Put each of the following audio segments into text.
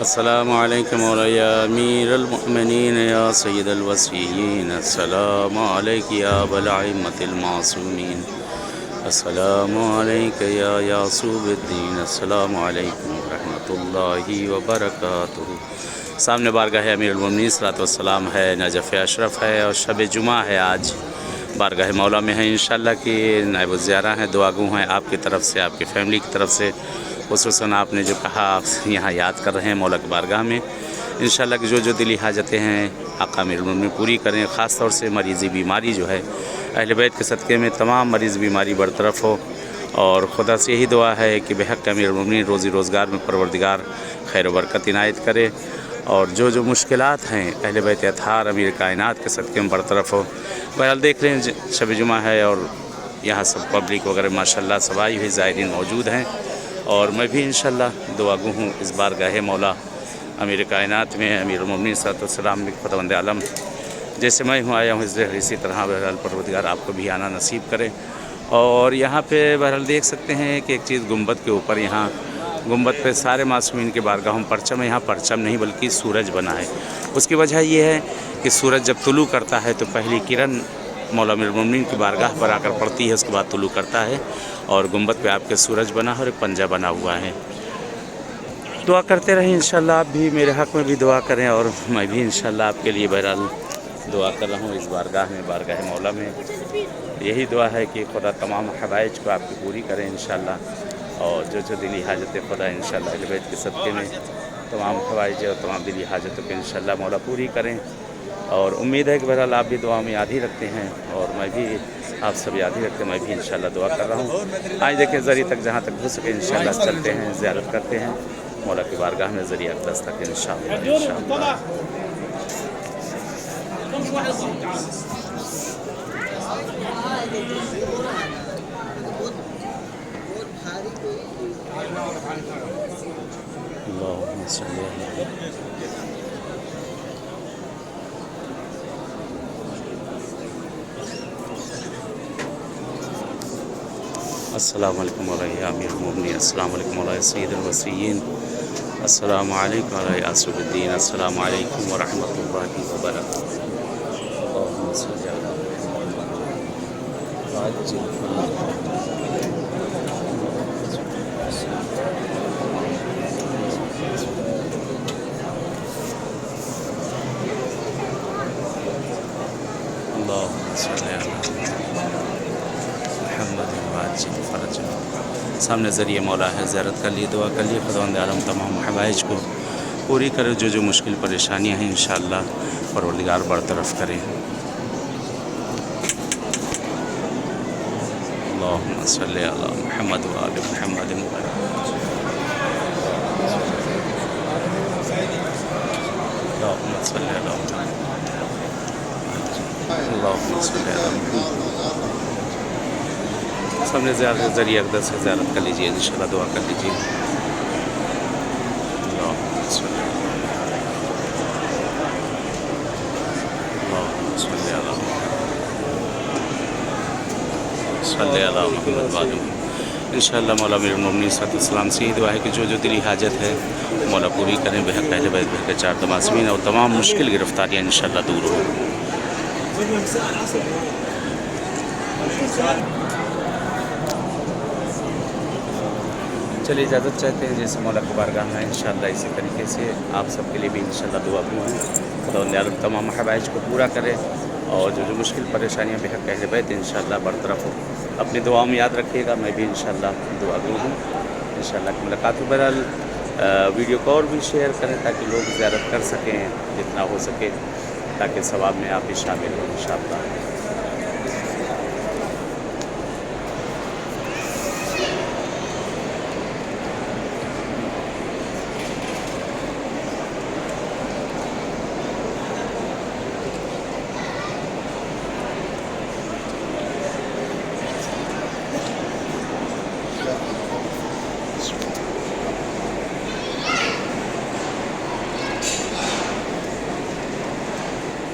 السلام علیکم یا امیر المؤمنین یا سید الوصیین، السلام علیک یا ابا الائمۃ المعصومین، السلام علیک یا یعصوب الدین، السلام علیکم ورحمۃ اللہ وبرکاتہ۔ سامنے بارگاہ امیر المؤمنین صلوات والسلام ہے، نجف اشرف ہے اور شب جمعہ ہے۔ آج بارگاہ مولا میں ہے انشاءاللہ کہ نائب الزیارہ ہیں، دعا گو ہیں آپ کی طرف سے، آپ کی فیملی کی طرف سے۔ خصوصاً آپ نے جو کہا آپ یہاں یاد کر رہے ہیں مولا کی بارگاہ میں، انشاءاللہ کہ جو دلی حاجتیں ہیں آقا امیر المؤمنین پوری کریں۔ خاص طور سے مریضی بیماری جو ہے اہل بیت کے صدقے میں تمام مریض بیماری برطرف ہو، اور خدا سے یہی دعا ہے کہ بحق امیر المؤمنین روزی روزگار میں پروردگار خیر و برکت عنایت کرے، اور جو مشکلات ہیں اہل بیت اطہار امیر کائنات کے صدقے میں برطرف ہو۔ بہرحال دیکھ رہے ہیں شب جمعہ ہے اور یہاں سب پبلک وغیرہ ماشاءاللہ سب آئی ہوئی زائرین موجود ہیں، اور میں بھی انشاءاللہ دعا گو ہوں اس بارگاہ مولا امیر کائنات میں، امیر المؤمنین صلی اللہ علیہ وسلم خداوند عالم جیسے میں ہوں آیا ہوں اسی طرح بہرحال پروردگار آپ کو بھی آنا نصیب کرے۔ اور یہاں پہ بہرحال دیکھ سکتے ہیں کہ ایک چیز گنبد کے اوپر، یہاں گنبد پہ سارے معصومین کے بارگاہوں میں پرچم ہے، یہاں پرچم نہیں بلکہ سورج بنا ہے۔ اس کی وجہ یہ ہے کہ سورج جب طلوع کرتا ہے تو پہلی کرن مولا امیر المؤمنین کی بارگاہ پر آ کر پڑتی ہے، اس کے بعد طلوع کرتا ہے، اور گنبد پہ آپ کے سورج بنا ہے اور ایک پنجہ بنا ہوا ہے۔ دعا کرتے رہیں انشاءاللہ، آپ بھی میرے حق میں بھی دعا کریں، اور میں بھی انشاءاللہ آپ کے لیے بہرحال دعا کر رہا ہوں اس بارگاہ میں، بارگاہ مولا میں۔ یہی دعا ہے کہ خدا تمام حوائج کو آپ کی پوری کریں انشاءاللہ، اور جو دلی حاجتیں خدا انشاءاللہ اہل بیت کے صدقے میں تمام حوائج اور تمام دلی حاجتوں کو انشاءاللہ مولا پوری کریں۔ اور امید ہے کہ بہرحال آپ بھی دعا میں یاد ہی رکھتے ہیں، اور میں بھی آپ سب یاد ہی رکھتے ہیں، میں بھی انشاءاللہ دعا کر رہا ہوں۔ آج دیکھیں ذریعے تک جہاں تک ہو سکے انشاءاللہ چلتے ہیں، زیارت کرتے ہیں مولا کی بارگاہ میں، ذریعہ اقدس تک انشاءاللہ۔ اللہم صلی علی السلام علیکم علیہ امیر المؤمنین، السلام علیکم علیہ سید الوصیین، السلام علیکم علیہ یعصوب الدین، السلام علیکم ورحمۃ اللہ وبرکاتہ۔ اللہم صلی علی اللہم صلی علی محمد واجل فرج۔ سامنے ذریعہ مولا ہے، زیارت کر لیے، دعا کر لیے، خداوند عالم تمام حوائج کو پوری کرے، جو مشکل پریشانیاں ہیں انشاءاللہ پروردگار برطرف کرے۔ اللہم صلی علی محمد وآل محمد۔ اللہم صلی علی محمد، اللہم صلی علی محمد۔ سب نے ذریعہ اقدس سے زیارت کر لیجیے انشاءاللہ، دعا کر لیجیے۔ اللہم صلی علی اللہم صلی علی صلی علی محمد وآل محمد۔ انشاءاللہ مولا امیر المؤمنین صلی اللہ علیہ وسلم سے یہ دعا ہے کہ جو دلی حاجت ہے مولا پوری کریں، بحق اہل بیت، بحق چار معصومین، اور تمام مشکل گرفتاریاں انشاءاللہ دور ہوں۔ چلیے اجازت چاہتے ہیں جیسے مولا کی بارگاہ میں انشاءاللہ اسی طریقے سے آپ سب کے لیے بھی انشاءاللہ دعا گو ہیں، خداوند عالم تمام حوائج کو پورا کرے، اور جو مشکل پریشانیاں بحق اہل بیت انشاءاللہ برطرف ہو۔ اپنی دعاؤں میں یاد رکھیے گا، میں بھی انشاءاللہ دعا گو ہوں انشاءاللہ کی ملاقات ہو۔ بہرحال ویڈیو کو اور بھی شیئر کریں تاکہ لوگ زیارت کر سکیں جتنا ہو سکے، تاکہ ثواب میں آپ بھی شامل ہوں انشاءاللہ۔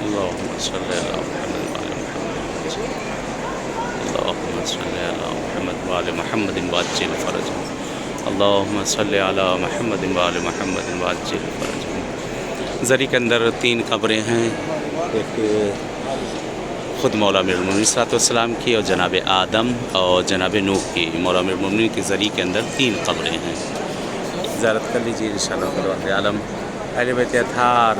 اللہم صلی علی محمد وآل محمد، اللہم صلی علی محمد وآل محمد واجل فرج۔ اللہم صلی علی محمد وآل محمد وعجل فرجہم۔ زری کے اندر 3 قبریں ہیں، ایک خود مولا امیر المومنین صلی اللہ علیہ وسلم کی اور جناب آدم اور جناب نوح کی۔ مولا امیر المومنین کی زری کے اندر 3 قبریں ہیں، زیارت کر لیجیے انشاءاللہ خداوند عالم اہل بیت اطہار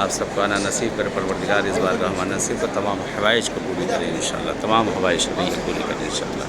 آپ سب کو آنا نصیب کرے، پروردگار اس بارگاہ ہمارا نصیب کو تمام حوائج کو پوری کرے انشاءاللہ، تمام حوائج کو پوری کرے انشاءاللہ۔